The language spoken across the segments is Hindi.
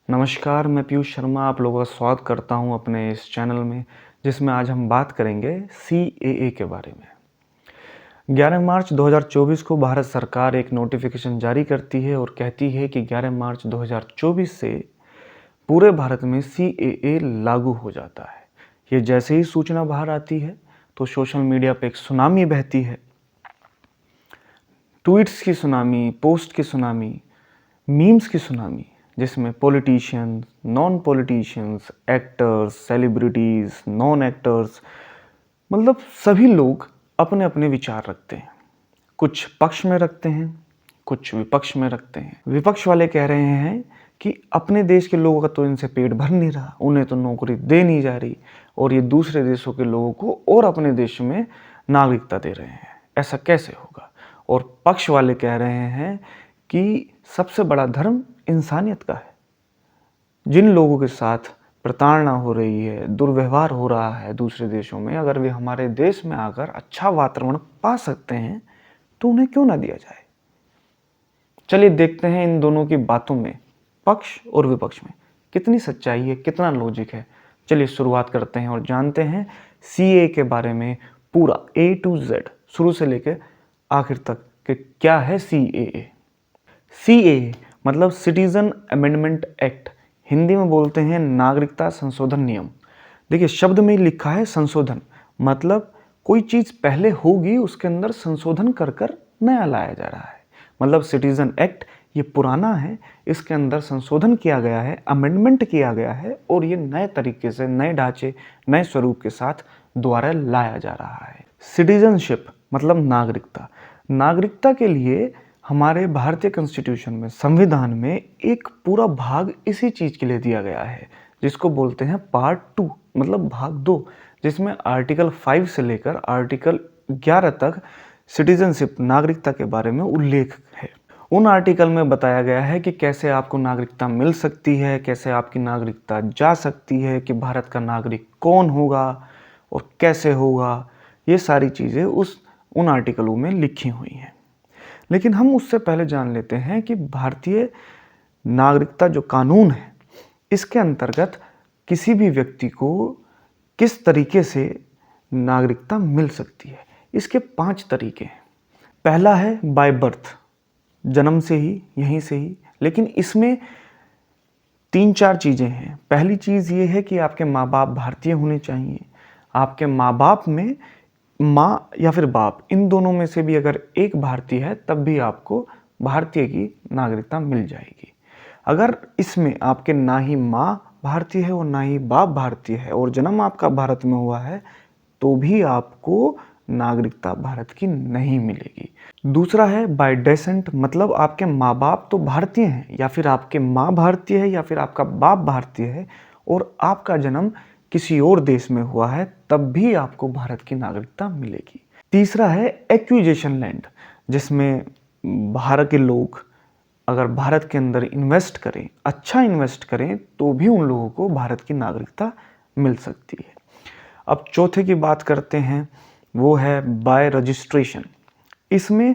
नमस्कार, मैं पीयूष शर्मा आप लोगों का स्वागत करता हूं अपने इस चैनल में, जिसमें आज हम बात करेंगे सीएए के बारे में। 11 मार्च 2024 को भारत सरकार एक नोटिफिकेशन जारी करती है और कहती है कि 11 मार्च 2024 से पूरे भारत में सीएए लागू हो जाता है। ये जैसे ही सूचना बाहर आती है तो सोशल मीडिया पे एक सुनामी बहती है। ट्वीट्स की सुनामी, पोस्ट की सुनामी, मीम्स की सुनामी, जिसमें politicians, non politicians, actors, celebrities, non actors, मतलब सभी लोग अपने अपने विचार रखते हैं। कुछ पक्ष में रखते हैं, कुछ विपक्ष में रखते हैं। विपक्ष वाले कह रहे हैं कि अपने देश के लोगों का तो इनसे पेट भर नहीं रहा, उन्हें तो नौकरी दे नहीं जा रही और ये दूसरे देशों के लोगों को और अपने देश में नागरिकता दे रहे हैं, ऐसा कैसे होगा। और पक्ष वाले कह रहे हैं कि सबसे बड़ा धर्म इंसानियत का है। जिन लोगों के साथ प्रताड़ना हो रही है, दुर्व्यवहार हो रहा है दूसरे देशों में, अगर वे हमारे देश में आकर अच्छा वातावरण पा सकते हैं तो उन्हें क्यों ना दिया जाए। चलिए देखते हैं इन दोनों की बातों में, पक्ष और विपक्ष में, कितनी सच्चाई है, कितना लॉजिक है। चलिए शुरुआत करते हैं और जानते हैं सीए के बारे में पूरा A to Z, शुरू से लेकर आखिर तक कि क्या है सीएए। सीएए मतलब सिटीजन अमेंडमेंट एक्ट, हिंदी में बोलते हैं नागरिकता संशोधन नियम। देखिए शब्द में लिखा है संशोधन, मतलब कोई चीज़ पहले होगी उसके अंदर संशोधन कर कर नया लाया जा रहा है। मतलब सिटीजन एक्ट ये पुराना है, इसके अंदर संशोधन किया गया है, अमेंडमेंट किया गया है और ये नए तरीके से, नए ढांचे, नए स्वरूप के साथ दोबारा लाया जा रहा है। सिटीजनशिप मतलब नागरिकता। नागरिकता के लिए हमारे भारतीय कॉन्स्टिट्यूशन में, संविधान में एक पूरा भाग इसी चीज़ के लिए दिया गया है, जिसको बोलते हैं पार्ट 2 मतलब भाग 2, जिसमें आर्टिकल 5 से लेकर आर्टिकल 11 तक सिटीजनशिप नागरिकता के बारे में उल्लेख है। उन आर्टिकल में बताया गया है कि कैसे आपको नागरिकता मिल सकती है, कैसे आपकी नागरिकता जा सकती है, कि भारत का नागरिक कौन होगा और कैसे होगा। ये सारी चीज़ें उन आर्टिकलों में लिखी हुई हैं। लेकिन हम उससे पहले जान लेते हैं कि भारतीय नागरिकता जो कानून है, इसके अंतर्गत किसी भी व्यक्ति को किस तरीके से नागरिकता मिल सकती है। इसके 5 तरीके हैं। पहला है बाय बर्थ, जन्म से ही, यहीं से ही। लेकिन इसमें 3-4 चीज़ें हैं। पहली चीज़ ये है कि आपके माँ बाप भारतीय होने चाहिए। आपके माँ बाप में माँ या फिर बाप, इन दोनों में से भी अगर एक भारतीय है तब भी आपको भारतीय की नागरिकता मिल जाएगी। अगर इसमें आपके ना ही माँ भारतीय है और ना ही बाप भारतीय है और जन्म आपका भारत में हुआ है तो भी आपको नागरिकता भारत की नहीं मिलेगी। दूसरा है बाय डेसेंट, मतलब आपके माँ बाप तो भारतीय हैं या फिर आपके माँ भारतीय है या फिर आपका बाप भारतीय है और आपका जन्म किसी और देश में हुआ है, तब भी आपको भारत की नागरिकता मिलेगी। तीसरा है एक्विजिशन लैंड, जिसमें भारत के लोग अगर भारत के अंदर इन्वेस्ट करें, अच्छा इन्वेस्ट करें, तो भी उन लोगों को भारत की नागरिकता मिल सकती है। अब चौथे की बात करते हैं, वो है बाय रजिस्ट्रेशन। इसमें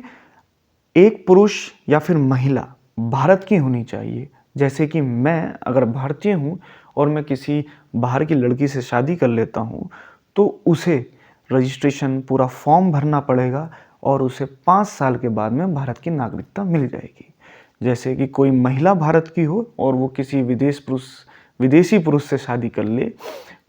एक पुरुष या फिर महिला भारत की होनी चाहिए। जैसे कि मैं अगर भारतीय हूँ और मैं किसी बाहर की लड़की से शादी कर लेता हूँ तो उसे रजिस्ट्रेशन पूरा फॉर्म भरना पड़ेगा और उसे 5 साल के बाद में भारत की नागरिकता मिल जाएगी। जैसे कि कोई महिला भारत की हो और वो किसी विदेशी पुरुष से शादी कर ले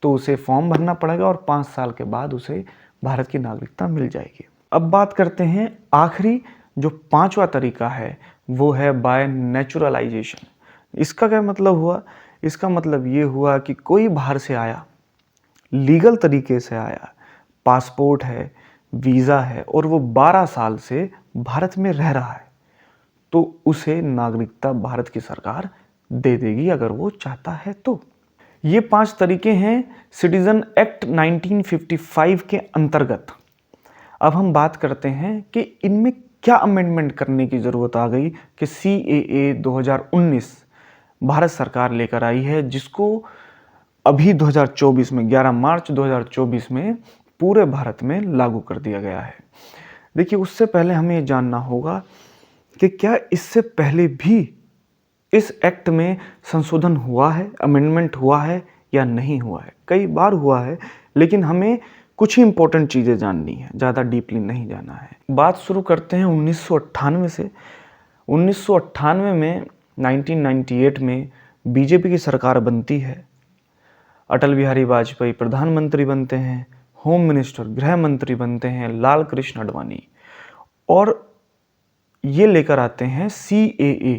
तो उसे फॉर्म भरना पड़ेगा और 5 साल के बाद उसे भारत की नागरिकता मिल जाएगी। अब बात करते हैं आखिरी जो 5वां तरीका है, वो है बाय नेचुरलाइजेशन। इसका क्या मतलब हुआ? इसका मतलब ये हुआ कि कोई बाहर से आया, लीगल तरीके से आया, पासपोर्ट है, वीज़ा है और वो 12 साल से भारत में रह रहा है, तो उसे नागरिकता भारत की सरकार दे देगी अगर वो चाहता है तो। ये 5 तरीके हैं सिटीजन एक्ट 1955 के अंतर्गत। अब हम बात करते हैं कि इनमें क्या अमेंडमेंट करने की ज़रूरत आ गई कि सीएए 2019 भारत सरकार लेकर आई है, जिसको अभी 2024 में 11 मार्च 2024 में पूरे भारत में लागू कर दिया गया है। देखिए उससे पहले हमें ये जानना होगा कि क्या इससे पहले भी इस एक्ट में संशोधन हुआ है, अमेंडमेंट हुआ है या नहीं हुआ है। कई बार हुआ है, लेकिन हमें कुछ ही इंपॉर्टेंट चीज़ें जाननी है, ज़्यादा डीपली नहीं जाना है। बात शुरू करते हैं 1998 से। 1998 में 1998 में बीजेपी की सरकार बनती है। अटल बिहारी वाजपेयी प्रधानमंत्री बनते हैं, होम मिनिस्टर गृह मंत्री बनते हैं लाल कृष्ण आडवाणी, और ये लेकर आते हैं CAA।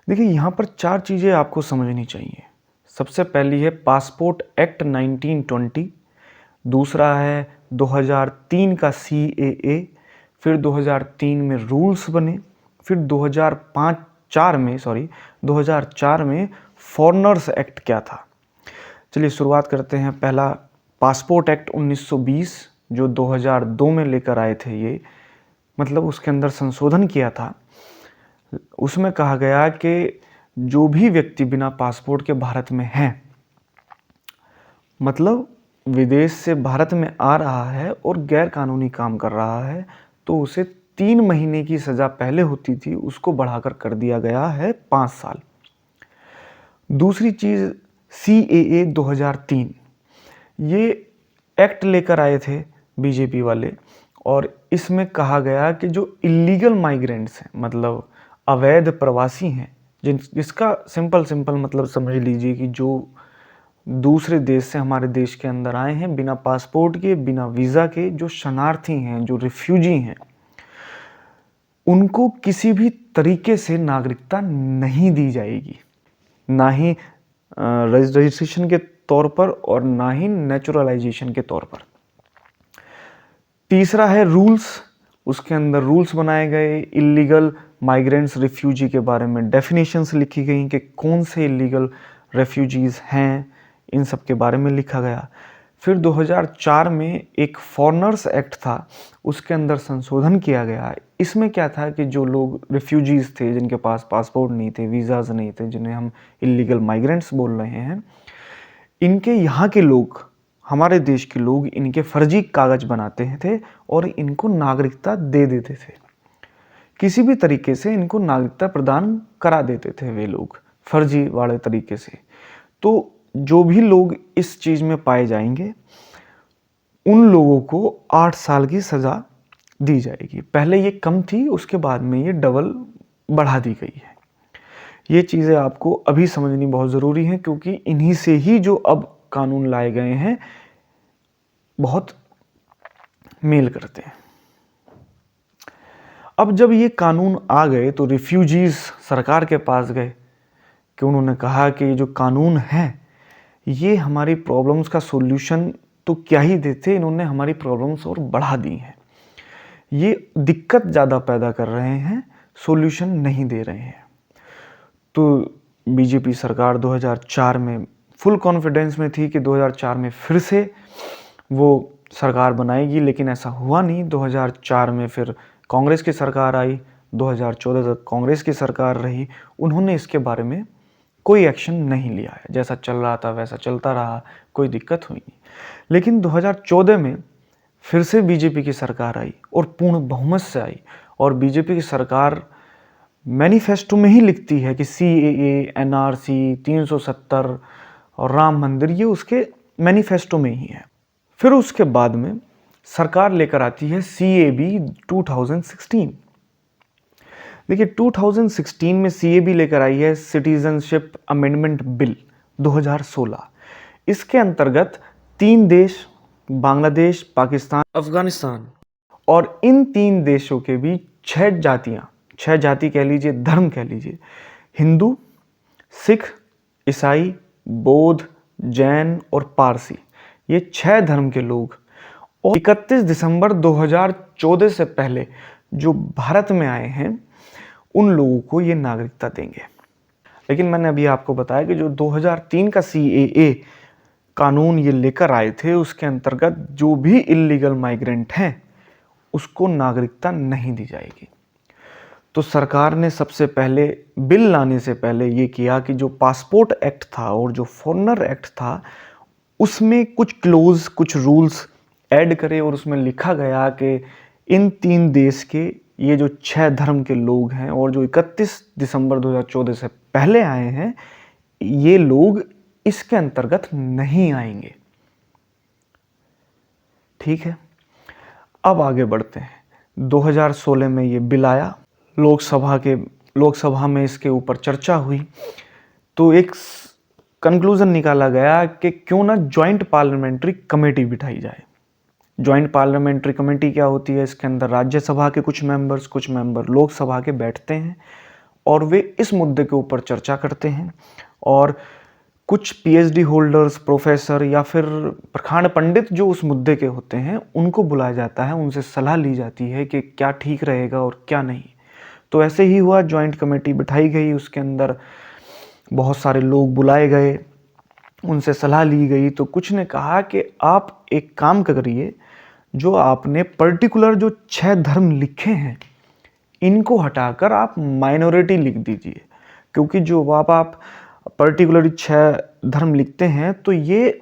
देखिए, यहाँ पर 4 चीज़ें आपको समझनी चाहिए। सबसे पहली है पासपोर्ट एक्ट 1920, दूसरा है 2003 का CAA, फिर 2003 में रूल्स बने, फिर 2004 में फॉरेनर्स एक्ट क्या था। चलिए शुरुआत करते हैं। पहला पासपोर्ट एक्ट 1920 जो 2002 में लेकर आए थे, ये मतलब उसके अंदर संशोधन किया था। उसमें कहा गया कि जो भी व्यक्ति बिना पासपोर्ट के भारत में है, मतलब विदेश से भारत में आ रहा है और गैर कानूनी काम कर रहा है, तो उसे 3 महीने की सज़ा पहले होती थी, उसको बढ़ाकर कर दिया गया है 5 साल। दूसरी चीज़ CAA 2003, ये एक्ट लेकर आए थे बीजेपी वाले, और इसमें कहा गया कि जो इलीगल माइग्रेंट्स हैं, मतलब अवैध प्रवासी हैं, जिसका सिंपल मतलब समझ लीजिए कि जो दूसरे देश से हमारे देश के अंदर आए हैं बिना पासपोर्ट के, बिना वीज़ा के, जो शरणार्थी हैं, जो रिफ्यूजी हैं, उनको किसी भी तरीके से नागरिकता नहीं दी जाएगी, ना ही रजिस्ट्रेशन के तौर पर और ना ही नेचुरलाइजेशन के तौर पर। तीसरा है रूल्स। उसके अंदर रूल्स बनाए गए, इलीगल माइग्रेंट्स रिफ्यूजी के बारे में डेफिनेशंस लिखी गई कि कौन से इलीगल रेफ्यूजीज़ हैं, इन सब के बारे में लिखा गया। फिर 2004 में एक फॉरेनर्स एक्ट था, उसके अंदर संशोधन किया गया। इसमें क्या था कि जो लोग रिफ्यूजीज़ थे, जिनके पास पासपोर्ट नहीं थे, वीज़ाज़ नहीं थे, जिन्हें हम इलीगल माइग्रेंट्स बोल रहे हैं, इनके यहाँ के लोग, हमारे देश के लोग इनके फर्जी कागज बनाते थे और इनको नागरिकता दे देते थे। किसी भी तरीके से इनको नागरिकता प्रदान करा देते थे वे लोग, फर्जी वाले तरीके से। तो जो भी लोग इस चीज़ में पाए जाएंगे, उन लोगों को 8 साल की सज़ा दी जाएगी। पहले ये कम थी, उसके बाद में ये डबल बढ़ा दी गई है। ये चीज़ें आपको अभी समझनी बहुत ज़रूरी है, क्योंकि इन्हीं से ही जो अब कानून लाए गए हैं बहुत मेल करते हैं। अब जब ये कानून आ गए तो रिफ्यूजीज़ सरकार के पास गए कि उन्होंने कहा कि ये जो कानून है ये हमारी प्रॉब्लम्स का सॉल्यूशन तो क्या ही देते, इन्होंने हमारी प्रॉब्लम्स और बढ़ा दी हैं। ये दिक्कत ज़्यादा पैदा कर रहे हैं, सॉल्यूशन नहीं दे रहे हैं। तो बीजेपी सरकार 2004 में फुल कॉन्फिडेंस में थी कि 2004 में फिर से वो सरकार बनाएगी, लेकिन ऐसा हुआ नहीं। 2004 में फिर कांग्रेस की सरकार आई, 2014 तक कांग्रेस की सरकार रही। उन्होंने इसके बारे में कोई एक्शन नहीं लिया है, जैसा चल रहा था वैसा चलता रहा, कोई दिक्कत हुई नहीं। लेकिन 2014 में फिर से बीजेपी की सरकार आई और पूर्ण बहुमत से आई, और बीजेपी की सरकार मैनिफेस्टो में ही लिखती है कि CAA, NRC, 370 और राम मंदिर, ये उसके मैनिफेस्टो में ही है। फिर उसके बाद में सरकार लेकर आती है CAB 2016। देखिए, 2016 में CAB लेकर आई है सिटीजनशिप अमेंडमेंट बिल 2016। इसके अंतर्गत 3 देश, बांग्लादेश, पाकिस्तान, अफगानिस्तान, और इन 3 देशों के बीच 6 जातियाँ, 6 जाति कह लीजिए, धर्म कह लीजिए, हिंदू, सिख, ईसाई, बौद्ध, जैन और पारसी, ये 6 धर्म के लोग, और 31 दिसंबर 2014 से पहले जो भारत में आए हैं, उन लोगों को ये नागरिकता देंगे। लेकिन मैंने अभी आपको बताया कि जो 2003 का CAA कानून ये लेकर आए थे, उसके अंतर्गत जो भी इलीगल माइग्रेंट हैं उसको नागरिकता नहीं दी जाएगी। तो सरकार ने सबसे पहले बिल लाने से पहले ये किया कि जो पासपोर्ट एक्ट था और जो फॉरेनर एक्ट था, उसमें कुछ क्लोज, कुछ रूल्स ऐड करे, और उसमें लिखा गया कि इन 3 देश के ये जो 6 धर्म के लोग हैं और जो 31 दिसंबर 2014 से पहले आए हैं, ये लोग इसके अंतर्गत नहीं आएंगे। ठीक है, अब आगे बढ़ते हैं। 2016 में ये बिल आया, लोकसभा में इसके ऊपर चर्चा हुई, तो एक कंक्लूजन निकाला गया कि क्यों ना जॉइंट पार्लियामेंट्री कमेटी बिठाई जाए। जॉइंट पार्लियामेंट्री कमेटी क्या होती है? इसके अंदर राज्यसभा के कुछ मेंबर लोकसभा के बैठते हैं और वे इस मुद्दे के ऊपर चर्चा करते हैं, और कुछ पीएचडी होल्डर्स, प्रोफेसर या फिर प्रखांड पंडित जो उस मुद्दे के होते हैं, उनको बुलाया जाता है, उनसे सलाह ली जाती है कि क्या ठीक रहेगा और क्या नहीं। तो ऐसे ही हुआ, जॉइंट कमेटी बिठाई गई, उसके अंदर बहुत सारे लोग बुलाए गए, उनसे सलाह ली गई। तो कुछ ने कहा कि आप एक काम करिए, जो आपने पर्टिकुलर जो 6 धर्म लिखे हैं, इनको हटाकर आप माइनॉरिटी लिख दीजिए, क्योंकि जो आप पर्टिकुलर 6 धर्म लिखते हैं तो ये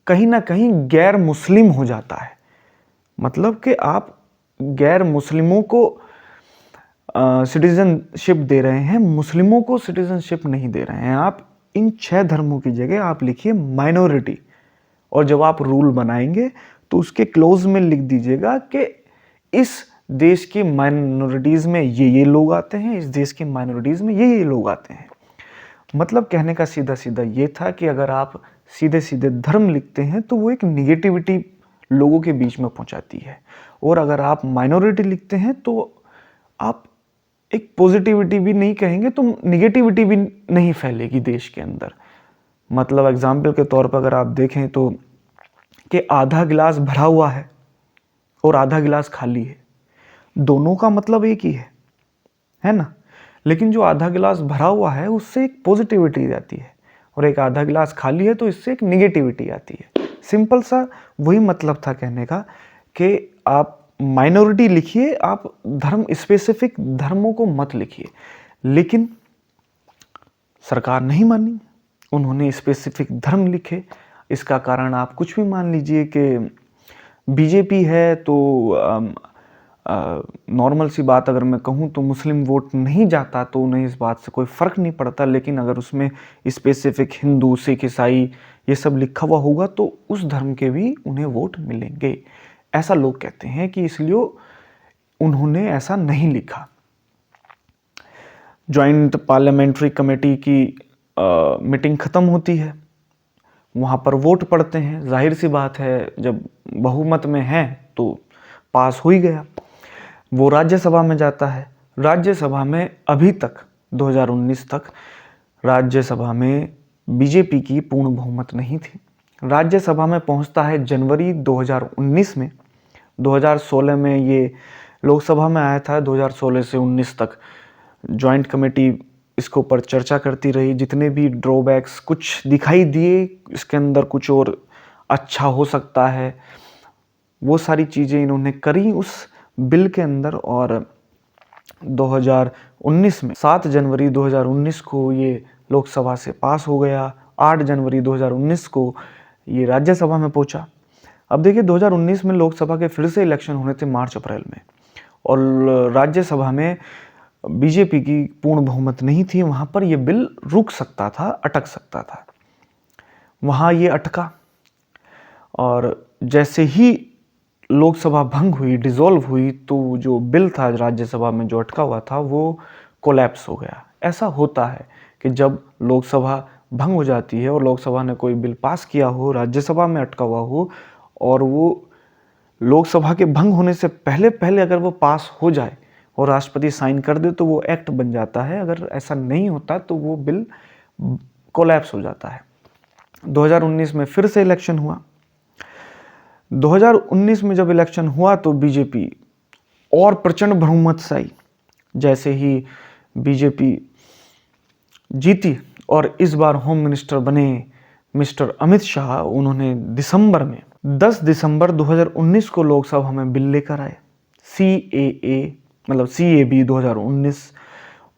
कहीं ना कहीं गैर मुस्लिम हो जाता है। मतलब कि आप गैर मुस्लिमों को सिटीजनशिप दे रहे हैं, मुस्लिमों को सिटीजनशिप नहीं दे रहे हैं। आप इन 6 धर्मों की जगह आप लिखिए माइनॉरिटी, और जब आप रूल बनाएंगे तो उसके क्लोज में लिख दीजिएगा कि इस देश की माइनॉरिटीज़ में ये लोग आते हैं, इस देश की माइनॉरिटीज़ में ये लोग आते हैं। मतलब कहने का सीधा सीधा ये था कि अगर आप सीधे सीधे धर्म लिखते हैं तो वो एक निगेटिविटी लोगों के बीच में पहुंचाती है, और अगर आप माइनॉरिटी लिखते हैं तो आप एक पॉजिटिविटी भी नहीं कहेंगे तो निगेटिविटी भी नहीं फैलेगी देश के अंदर। मतलब एग्जाम्पल के तौर पर अगर आप देखें तो कि आधा गिलास भरा हुआ है और आधा गिलास खाली है, दोनों का मतलब एक ही है ना? लेकिन जो आधा गिलास भरा हुआ है उससे एक पॉजिटिविटी आती है, और एक आधा गिलास खाली है तो इससे एक निगेटिविटी आती है। सिंपल सा वही मतलब था कहने का कि आप माइनॉरिटी लिखिए, आप धर्म स्पेसिफिक धर्मों को मत लिखिए। लेकिन सरकार नहीं मानी, उन्होंने स्पेसिफिक धर्म लिखे। इसका कारण आप कुछ भी मान लीजिए कि बीजेपी है तो नॉर्मल सी बात अगर मैं कहूँ तो मुस्लिम वोट नहीं जाता तो उन्हें इस बात से कोई फ़र्क नहीं पड़ता, लेकिन अगर उसमें स्पेसिफिक हिंदू, सिख, ईसाई ये सब लिखा हुआ होगा तो उस धर्म के भी उन्हें वोट मिलेंगे, ऐसा लोग कहते हैं कि इसलिए उन्होंने ऐसा नहीं लिखा। जॉइंट पार्लियामेंट्री कमेटी की मीटिंग ख़त्म होती है, वहाँ पर वोट पड़ते हैं। जाहिर सी बात है, जब बहुमत में है तो पास हो ही गया। वो राज्यसभा में जाता है। राज्यसभा में अभी तक 2019 तक राज्यसभा में बीजेपी की पूर्ण बहुमत नहीं थी। राज्यसभा में पहुंचता है जनवरी 2019 में। 2016 में ये लोकसभा में आया था। 2016 से 19 तक जॉइंट कमेटी इसके ऊपर चर्चा करती रही। जितने भी ड्रॉबैक्स कुछ दिखाई दिए, इसके अंदर कुछ और अच्छा हो सकता है, वो सारी चीज़ें इन्होंने करी उस बिल के अंदर। और 2019 में 7 जनवरी 2019 को ये लोकसभा से पास हो गया। 8 जनवरी 2019 को ये राज्यसभा में पहुंचा। अब देखिए 2019 में लोकसभा के फिर से इलेक्शन होने थे मार्च अप्रैल में, और राज्यसभा में बीजेपी की पूर्ण बहुमत नहीं थी। वहाँ पर यह बिल रुक सकता था, अटक सकता था। वहाँ ये अटका, और जैसे ही लोकसभा भंग हुई, डिसॉल्व हुई, तो जो बिल था राज्यसभा में जो अटका हुआ था वो कोलैप्स हो गया। ऐसा होता है कि जब लोकसभा भंग हो जाती है और लोकसभा ने कोई बिल पास किया हो, राज्यसभा में अटका हुआ हो, और वो लोकसभा के भंग होने से पहले पहले अगर वो पास हो जाए और राष्ट्रपति साइन कर दे तो वो एक्ट बन जाता है। अगर ऐसा नहीं होता तो वो बिल कोलैप्स हो जाता है। 2019 में फिर से इलेक्शन हुआ। 2019 में जब इलेक्शन हुआ तो बीजेपी और प्रचंड बहुमत से आई। जैसे ही बीजेपी जीती और इस बार होम मिनिस्टर बने मिस्टर अमित शाह, उन्होंने दिसंबर में 10 दिसंबर 2019 को लोकसभा में बिल लेकर आए। CAA मतलब CAB 2019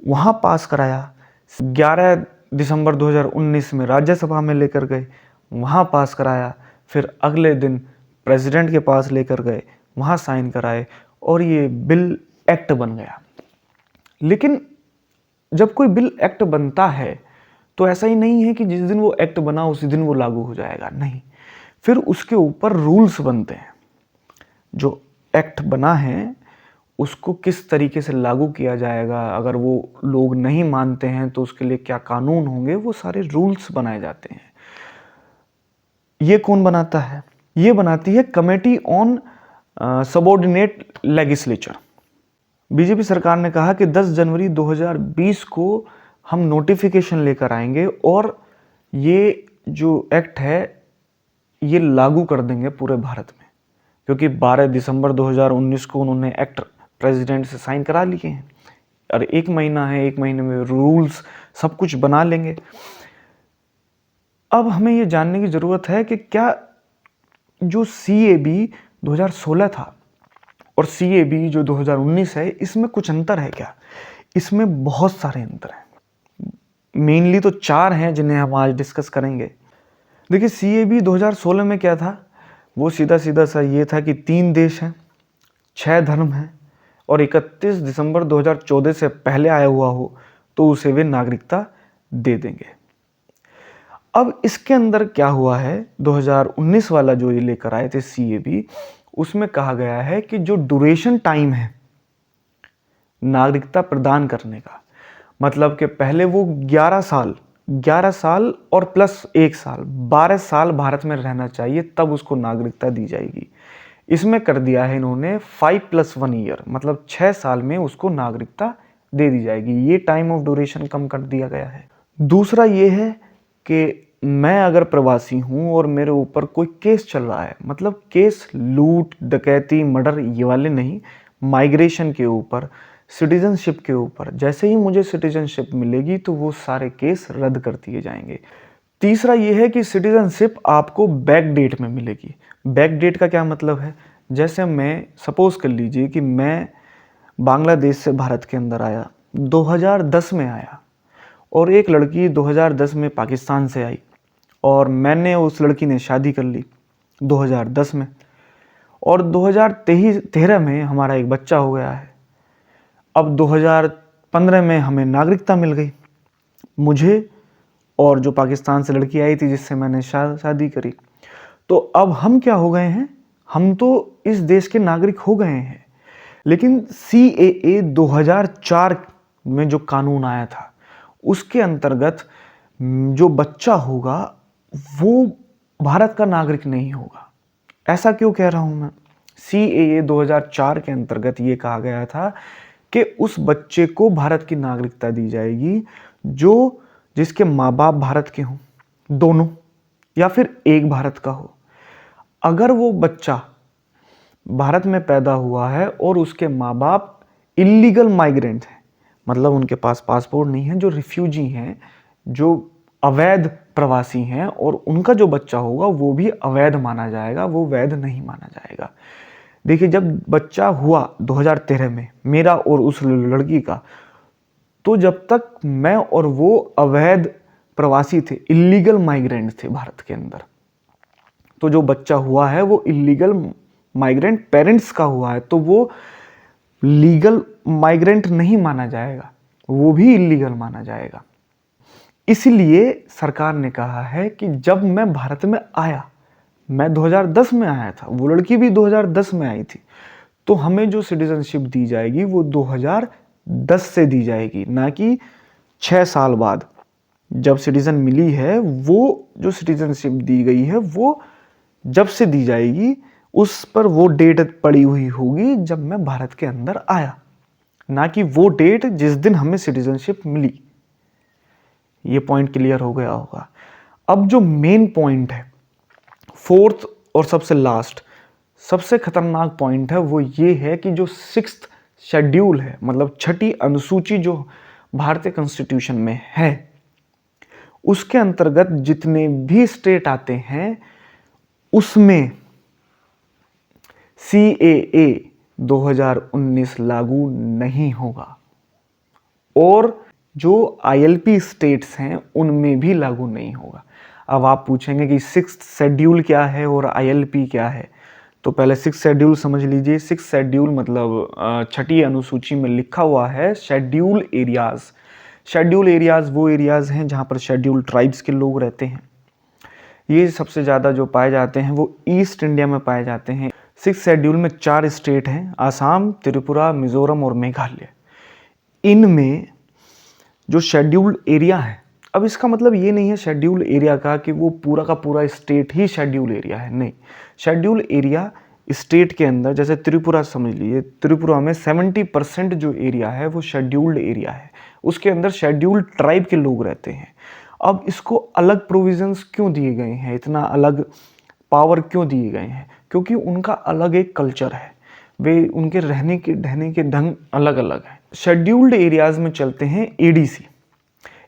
वहाँ पास कराया। 11 दिसंबर 2019 में राज्यसभा में लेकर गए, वहाँ पास कराया। फिर अगले दिन प्रेसिडेंट के पास लेकर गए, वहाँ साइन कराए, और ये बिल एक्ट बन गया। लेकिन जब कोई बिल एक्ट बनता है तो ऐसा ही नहीं है कि जिस दिन वो एक्ट बना उसी दिन वो लागू हो जाएगा, नहीं, फिर उसके ऊपर रूल्स बनते हैं। जो एक्ट बना है उसको किस तरीके से लागू किया जाएगा, अगर वो लोग नहीं मानते हैं तो उसके लिए क्या कानून होंगे, वो सारे रूल्स बनाए जाते हैं। ये कौन बनाता है? ये बनाती है committee on subordinate legislature. BJP सरकार ने कहा कि 10 जनवरी 2020 को हम नोटिफिकेशन लेकर आएंगे और ये जो एक्ट है ये लागू कर देंगे पूरे भारत में, क्योंकि 12 दिसंबर 2019 को उन्होंने एक्ट प्रेसिडेंट से साइन करा लिए हैं और 1 महीना है, 1 महीने में रूल्स सब कुछ बना लेंगे। अब हमें ये जानने की ज़रूरत है कि क्या जो CAB 2016 था और CAB जो 2019 है, इसमें कुछ अंतर है क्या? इसमें बहुत सारे अंतर हैं, मेनली तो 4 हैं जिन्हें हम आज डिस्कस करेंगे। देखिए, CAB 2016 में क्या था? वो सीधा सीधा सा ये था कि 3 देश हैं, 6 धर्म हैं और 31 दिसंबर 2014 से पहले आया हुआ हो तो उसे वे नागरिकता दे देंगे। अब इसके अंदर क्या हुआ है, 2019 वाला जो ये लेकर आए थे CAB, उसमें कहा गया है कि जो ड्यूरेशन टाइम है नागरिकता प्रदान करने का, मतलब कि पहले वो 11 साल और प्लस 1 साल, 12 साल भारत में रहना चाहिए, तब उसको नागरिकता दी जाएगी। इसमें कर दिया है इन्होंने 5+1 ईयर, मतलब 6 साल में उसको नागरिकता दे दी जाएगी। ये टाइम ऑफ ड्यूरेशन कम कर दिया गया है। दूसरा ये है कि मैं अगर प्रवासी हूँ और मेरे ऊपर कोई केस चल रहा है, मतलब केस लूट, डकैती, मर्डर ये वाले नहीं, माइग्रेशन के ऊपर, सिटीजनशिप के ऊपर, जैसे ही मुझे सिटीजनशिप मिलेगी तो वो सारे केस रद्द कर दिए जाएंगे। तीसरा ये है कि सिटीजनशिप आपको बैक डेट में मिलेगी। बैक डेट का क्या मतलब है? जैसे मैं सपोज कर लीजिए कि मैं बांग्लादेश से भारत के अंदर आया, 2010 में आया, और एक लड़की 2010 में पाकिस्तान से आई और मैंने उस लड़की ने शादी कर ली 2010 में, और 2013 में हमारा एक बच्चा हो गया है। अब 2015 में हमें नागरिकता मिल गई, मुझे और जो पाकिस्तान से लड़की आई थी जिससे मैंने शादी करी। तो अब हम क्या हो गए हैं? हम तो इस देश के नागरिक हो गए हैं। लेकिन CAA 2004 में जो कानून आया था उसके अंतर्गत जो बच्चा होगा वो भारत का नागरिक नहीं होगा। ऐसा क्यों कह रहा हूं मैं? CAA 2004 के अंतर्गत ये कहा गया था कि उस बच्चे को भारत की नागरिकता दी जाएगी जो जिसके माँ बाप भारत के हों, दोनों, या फिर एक भारत का हो। अगर वो बच्चा भारत में पैदा हुआ है और उसके माँ बाप इलीगल माइग्रेंट हैं, मतलब उनके पास पासपोर्ट नहीं है, जो रिफ्यूजी हैं, जो अवैध प्रवासी हैं, और उनका जो बच्चा होगा वो भी अवैध माना जाएगा, वो वैध नहीं माना जाएगा। देखिए, जब बच्चा हुआ 2013 में मेरा और उस लड़की का, तो जब तक मैं और वो अवैध प्रवासी थे, इलीगल माइग्रेंट थे भारत के अंदर, तो जो बच्चा हुआ है वो इलीगल माइग्रेंट पेरेंट्स का हुआ है, तो वो लीगल माइग्रेंट नहीं माना जाएगा, वो भी इलीगल माना जाएगा। इसलिए सरकार ने कहा है कि जब मैं भारत में आया, मैं 2010 में आया था, वो लड़की भी 2010 में आई थी, तो हमें जो सिटीजनशिप दी जाएगी वो 2010 से दी जाएगी, ना कि 6 साल बाद। जब सिटीजन मिली है, वो जो सिटीजनशिप दी गई है वो जब से दी जाएगी उस पर वो डेट पड़ी हुई होगी जब मैं भारत के अंदर आया, ना कि वो डेट जिस दिन हमें सिटीजनशिप मिली। ये पॉइंट क्लियर हो गया होगा। अब जो मेन पॉइंट है, फोर्थ और सबसे लास्ट, सबसे खतरनाक पॉइंट है, वो ये है कि जो 6th शेड्यूल है, मतलब 6ठी अनुसूची जो भारतीय कॉन्स्टिट्यूशन में है, उसके अंतर्गत जितने भी स्टेट आते हैं उसमें CAA 2019 लागू नहीं होगा, और जो ILP स्टेट्स हैं उनमें भी लागू नहीं होगा। अब आप पूछेंगे कि 6th शेड्यूल क्या है और ILP क्या है, तो पहले सिक्स शेड्यूल समझ लीजिए। सिक्स शेड्यूल मतलब छठी अनुसूची में लिखा हुआ है शेड्यूल एरियाज। शेड्यूल एरियाज वो एरियाज हैं जहाँ पर शेड्यूल ट्राइब्स के लोग रहते हैं। ये सबसे ज़्यादा जो पाए जाते हैं वो ईस्ट इंडिया में पाए जाते हैं। सिक्स शेड्यूल में 4 स्टेट हैं, आसाम, त्रिपुरा, मिजोरम और मेघालय। इनमें जो शेड्यूल्ड एरिया है, अब इसका मतलब ये नहीं है शेड्यूल एरिया का कि वो पूरा का पूरा स्टेट ही शेड्यूल एरिया है, नहीं। शेड्यूल एरिया स्टेट के अंदर, जैसे त्रिपुरा समझ लीजिए, त्रिपुरा में 70% जो एरिया है वो शेड्यूल्ड एरिया है। उसके अंदर शेड्यूल्ड ट्राइब के लोग रहते हैं। अब इसको अलग प्रोविजंस क्यों दिए गए हैं, इतना अलग पावर क्यों दिए गए हैं? क्योंकि उनका अलग एक कल्चर है, वे उनके रहने के ढंग अलग अलग हैं। शेड्यूल्ड एरियाज में चलते हैं एडीसी।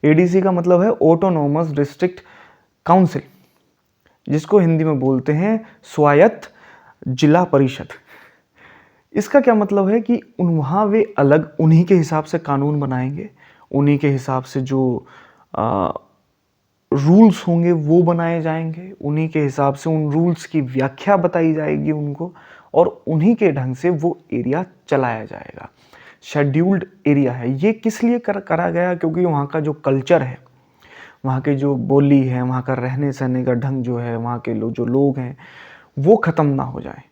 एडीसी का मतलब है ऑटोनोमस डिस्ट्रिक्ट काउंसिल, जिसको हिंदी में बोलते हैं स्वायत्त जिला परिषद। इसका क्या मतलब है कि वहाँ वे अलग उन्हीं के हिसाब से कानून बनाएंगे, उन्हीं के हिसाब से जो रूल्स होंगे वो बनाए जाएंगे, उन्हीं के हिसाब से उन रूल्स की व्याख्या बताई जाएगी उनको, और उन्हीं के ढंग से वो एरिया चलाया जाएगा। शेड्यूल्ड एरिया है ये किस लिए करा गया? क्योंकि वहाँ का जो कल्चर है, वहाँ की जो बोली है, वहाँ का रहने सहने का ढंग जो है, वहाँ के जो लोग हैं वो ख़त्म ना हो जाए,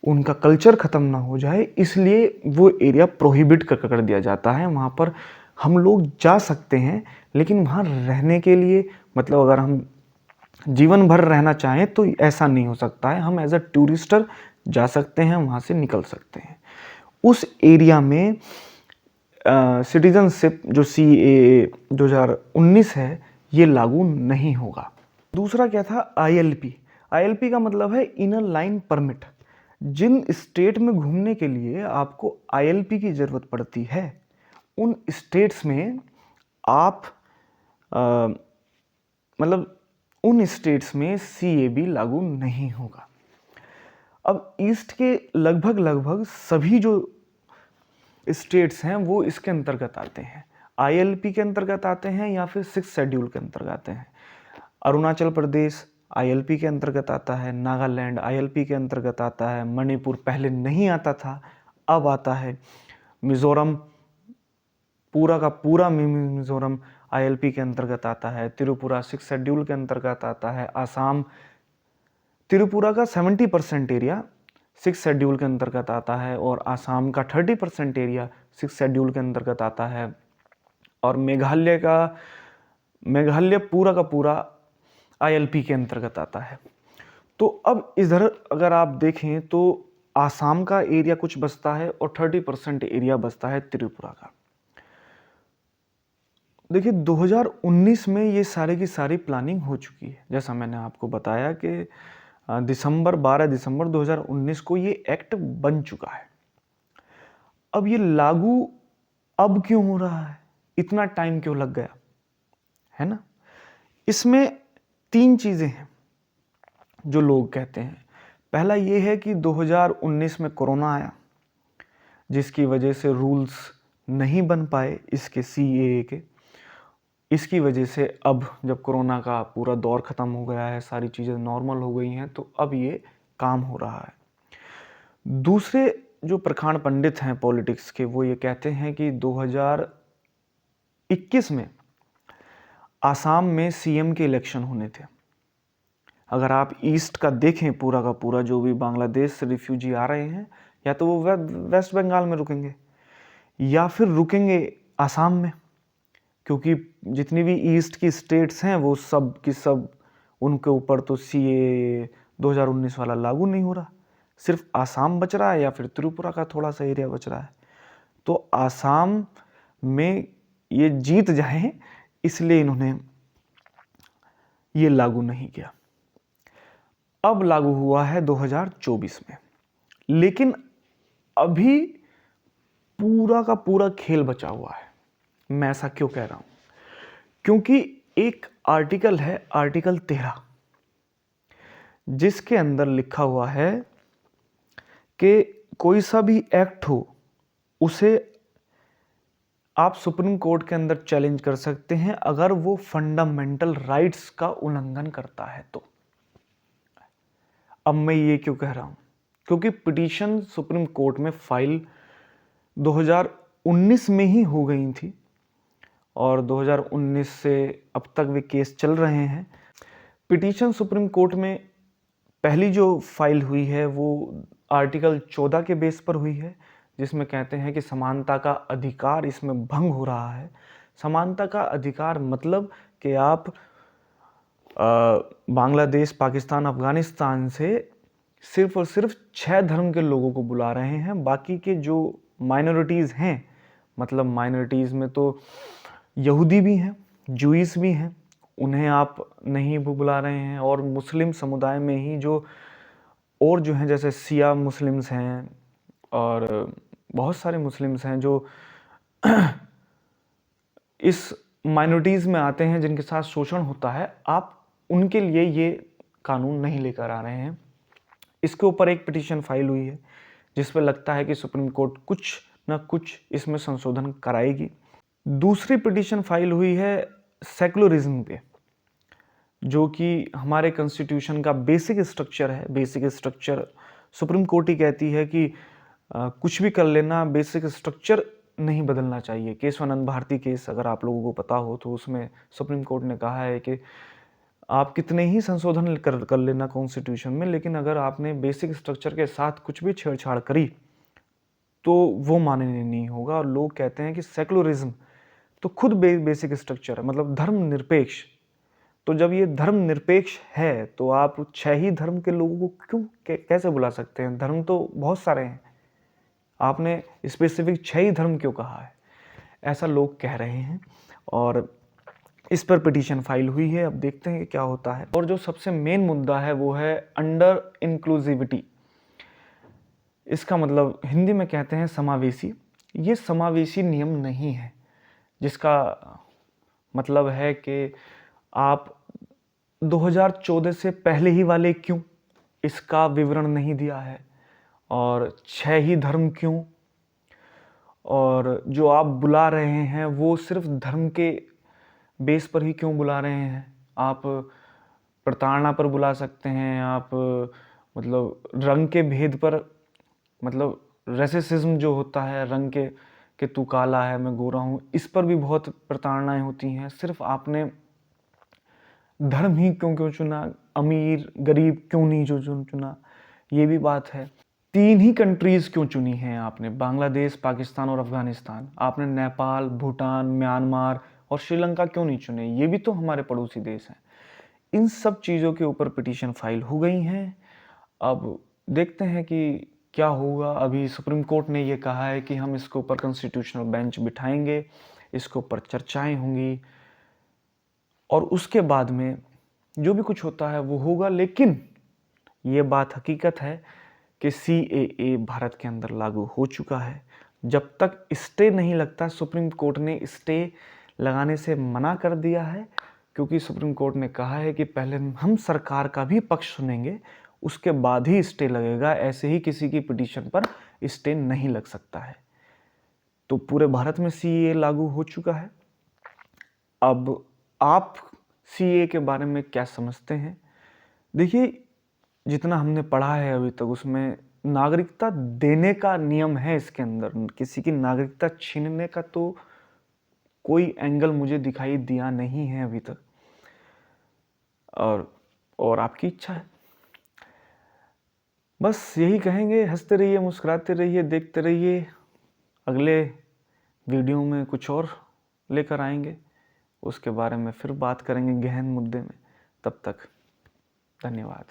उनका कल्चर ख़त्म ना हो जाए, इसलिए वो एरिया प्रोहिबिट कर दिया जाता है। वहाँ पर हम लोग जा सकते हैं, लेकिन वहाँ रहने के लिए, मतलब अगर हम जीवन भर रहना चाहें तो ऐसा नहीं हो सकता है। हम एज अ टूरिस्टर जा सकते हैं, वहाँ से निकल सकते हैं। उस एरिया में सिटीजनशिप जो CAA 2019 है ये लागू नहीं होगा। दूसरा क्या था? ILP। ILP का मतलब है इनर लाइन परमिट। जिन स्टेट में घूमने के लिए आपको ILP की ज़रूरत पड़ती है, उन स्टेट्स में आप मतलब उन स्टेट्स में CAB लागू नहीं होगा। अब ईस्ट के लगभग सभी जो स्टेट्स हैं वो इसके अंतर्गत आते हैं, ILP के अंतर्गत आते हैं या फिर सिक्स शेड्यूल के अंतर्गत आते हैं। अरुणाचल प्रदेश ILP के अंतर्गत आता है, नागालैंड ILP के अंतर्गत आता है, मणिपुर पहले नहीं आता था अब आता है, मिजोरम पूरा का पूरा मिजोरम ILP के अंतर्गत आता है, त्रिपुरा सिक्स शेड्यूल के अंतर्गत आता है, आसाम, त्रिपुरा का 70% एरिया सिक्स शेड्यूल के अंतर्गत आता है और आसाम का 30% एरिया सिक्स शेड्यूल के अंतर्गत आता है, और मेघालय पूरा का पूरा ILP के अंतर्गत आता है। तो अब इधर अगर आप देखें तो आसाम का एरिया कुछ बचता है और 30% एरिया बचता है त्रिपुरा का। देखिए 2019 में ये सारे की सारी प्लानिंग हो चुकी है। जैसा मैंने आपको बताया कि 12 दिसंबर 2019 को ये एक्ट बन चुका है। अब ये लागू अब क्यों हो रहा है, इतना टाइम क्यों लग गया, है ना? इसमें 3 चीजें हैं जो लोग कहते हैं। पहला ये है कि 2019 में कोरोना आया, जिसकी वजह से रूल्स नहीं बन पाए इसके CAA के। इसकी वजह से अब जब कोरोना का पूरा दौर ख़त्म हो गया है, सारी चीज़ें नॉर्मल हो गई हैं, तो अब ये काम हो रहा है। दूसरे जो प्रखान पंडित हैं पॉलिटिक्स के, वो ये कहते हैं कि 2021 में आसाम में CM के इलेक्शन होने थे। अगर आप ईस्ट का देखें पूरा का पूरा, जो भी बांग्लादेश से रिफ्यूजी आ रहे हैं, या तो वो वेस्ट बंगाल में रुकेंगे या फिर रुकेंगे आसाम में, क्योंकि जितनी भी ईस्ट की स्टेट्स हैं वो सब की सब, उनके ऊपर तो CAA 2019 वाला लागू नहीं हो रहा। सिर्फ आसाम बच रहा है या फिर त्रिपुरा का थोड़ा सा एरिया बच रहा है। तो आसाम में ये जीत जाए, इसलिए इन्होंने ये लागू नहीं किया। अब लागू हुआ है 2024 में, लेकिन अभी पूरा का पूरा खेल बचा हुआ है। मैं ऐसा क्यों कह रहा हूं? क्योंकि एक आर्टिकल है, आर्टिकल 13, जिसके अंदर लिखा हुआ है कि कोई सा भी एक्ट हो उसे आप सुप्रीम कोर्ट के अंदर चैलेंज कर सकते हैं अगर वो फंडामेंटल राइट्स का उल्लंघन करता है तो। अब मैं ये क्यों कह रहा हूँ, क्योंकि पिटीशन सुप्रीम कोर्ट में फाइल 2019 में ही हो गई थी और 2019 से अब तक वे केस चल रहे हैं। पिटीशन सुप्रीम कोर्ट में पहली जो फाइल हुई है वो आर्टिकल 14 के बेस पर हुई है, जिसमें कहते हैं कि समानता का अधिकार इसमें भंग हो रहा है। समानता का अधिकार मतलब कि आप बांग्लादेश, पाकिस्तान, अफगानिस्तान से सिर्फ और सिर्फ 6 धर्म के लोगों को बुला रहे हैं। बाकी के जो माइनॉरिटीज़ हैं, मतलब माइनॉरिटीज़ में तो यहूदी भी हैं, जूइस भी हैं, उन्हें आप नहीं बुला रहे हैं। और मुस्लिम समुदाय में ही जो और जो हैं, जैसे शिया मुस्लिम्स हैं और बहुत सारे मुस्लिम्स हैं जो इस माइनॉरिटीज़ में आते हैं, जिनके साथ शोषण होता है, आप उनके लिए ये कानून नहीं लेकर आ रहे हैं। इसके ऊपर एक पिटीशन फाइल हुई है जिस पर लगता है कि सुप्रीम कोर्ट कुछ ना कुछ इसमें संशोधन कराएगी। दूसरी पिटीशन फाइल हुई है सेकुलरिज्म पे, जो कि हमारे कॉन्स्टिट्यूशन का बेसिक स्ट्रक्चर है। बेसिक स्ट्रक्चर सुप्रीम कोर्ट ही कहती है कि कुछ भी कर लेना, बेसिक स्ट्रक्चर नहीं बदलना चाहिए। केशवानंद भारती केस अगर आप लोगों को पता हो तो उसमें सुप्रीम कोर्ट ने कहा है कि आप कितने ही संशोधन कर लेना कॉन्स्टिट्यूशन में, लेकिन अगर आपने बेसिक स्ट्रक्चर के साथ कुछ भी छेड़छाड़ करी तो वो मान्य नहीं होगा। और लोग कहते हैं कि सेकुलरिज्म तो खुद बेसिक स्ट्रक्चर है, मतलब धर्मनिरपेक्ष। तो जब ये धर्मनिरपेक्ष है तो आप 6 ही धर्म के लोगों को क्यों कैसे बुला सकते हैं? धर्म तो बहुत सारे हैं, आपने स्पेसिफिक 6 ही धर्म क्यों कहा है? ऐसा लोग कह रहे हैं और इस पर पिटीशन फाइल हुई है। अब देखते हैं कि क्या होता है। और जो सबसे मेन मुद्दा है वो है अंडर इंक्लूसिविटी। इसका मतलब हिंदी में कहते हैं समावेशी। ये समावेशी नियम नहीं है, जिसका मतलब है कि आप 2014 से पहले ही वाले क्यों, इसका विवरण नहीं दिया है, और 6 ही धर्म क्यों, और जो आप बुला रहे हैं वो सिर्फ धर्म के बेस पर ही क्यों बुला रहे हैं। आप प्रताड़ना पर बुला सकते हैं, आप मतलब रंग के भेद पर, मतलब रेसिज्म जो होता है रंग के कि तू काला है मैं गोरा हूँ, इस पर भी बहुत प्रताड़नाएं होती हैं। सिर्फ आपने धर्म ही क्यों चुना, अमीर गरीब क्यों नहीं जो चुना, ये भी बात है। 3 ही कंट्रीज़ क्यों चुनी हैं आपने, बांग्लादेश, पाकिस्तान और अफगानिस्तान? आपने नेपाल, भूटान, म्यांमार और श्रीलंका क्यों नहीं चुने? ये भी तो हमारे पड़ोसी देश हैं। इन सब चीज़ों के ऊपर पिटीशन फाइल हो गई हैं। अब देखते हैं कि क्या होगा। अभी सुप्रीम कोर्ट ने ये कहा है कि हम इसके ऊपर कॉन्स्टिट्यूशनल बेंच बिठाएंगे, इसके ऊपर चर्चाएं होंगी और उसके बाद में जो भी कुछ होता है वो होगा। लेकिन ये बात हकीकत है कि CAA भारत के अंदर लागू हो चुका है। जब तक स्टे नहीं लगता, सुप्रीम कोर्ट ने स्टे लगाने से मना कर दिया है, क्योंकि सुप्रीम कोर्ट ने कहा है कि पहले हम सरकार का भी पक्ष सुनेंगे, उसके बाद ही स्टे लगेगा। ऐसे ही किसी की पिटीशन पर स्टे नहीं लग सकता है। तो पूरे भारत में CAA लागू हो चुका है। अब आप CAA के बारे में क्या समझते हैं? देखिए, जितना हमने पढ़ा है अभी तक, उसमें नागरिकता देने का नियम है इसके अंदर। किसी की नागरिकता छीनने का तो कोई एंगल मुझे दिखाई दिया नहीं है अभी तक। और आपकी इच्छा है। बस यही कहेंगे, हंसते रहिए, मुस्कुराते रहिए, देखते रहिए। अगले वीडियो में कुछ और लेकर आएंगे, उसके बारे में फिर बात करेंगे गहन मुद्दे में। तब तक धन्यवाद।